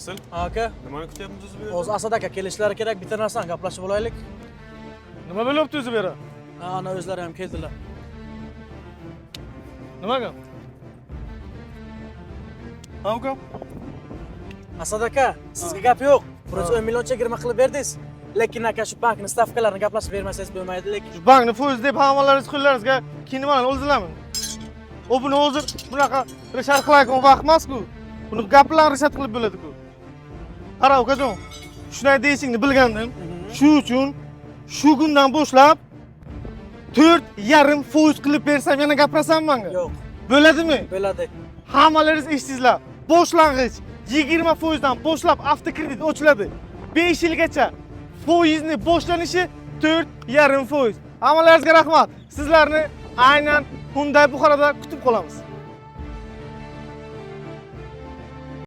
Asıl. Aka, Nimani kutyapmiz o'zi bu yerda? o'zi Asad aka kelishlari kerak, bitta narsani gaplashib olaylik. Nima bo'lyapti o'zi bu yerda? Ana o'zlari ham keldilar. Nimaga? Ha, uka? Asad aka, sizga gap yo'q. Biroz 10 million chegirma qilib berdingiz. Lekin aka shu bankning stavkalarini gaplashib bermasangiz bo'lmaydi, lekin Shu bankni foiz deb hammalaringiz qo'llaringizga kiyinib o'ldilarmi? O buni o'zi bunaqa rishar qilayotgan vaqt emas-ku. Buni gap bilan rishar qilib bo'ladi-ku. Qara, ukajon. Shunday deyishingni bilgandim. Shu uchun shu kundan boshlab 4,5% qilib bersam yana gapirasan menga. yo'q, Bo'ladimi? bo'ladi. Hammalaringiz eshitdingizlar. Boshlang'ich 20% dan boshlab avtokredit ochiladi. 5 yilgacha foizni boshlanishi 4,5%. Hammalaringizga rahmat. Sizlarni aynan Hyundai Buxoroda kutib qolamiz.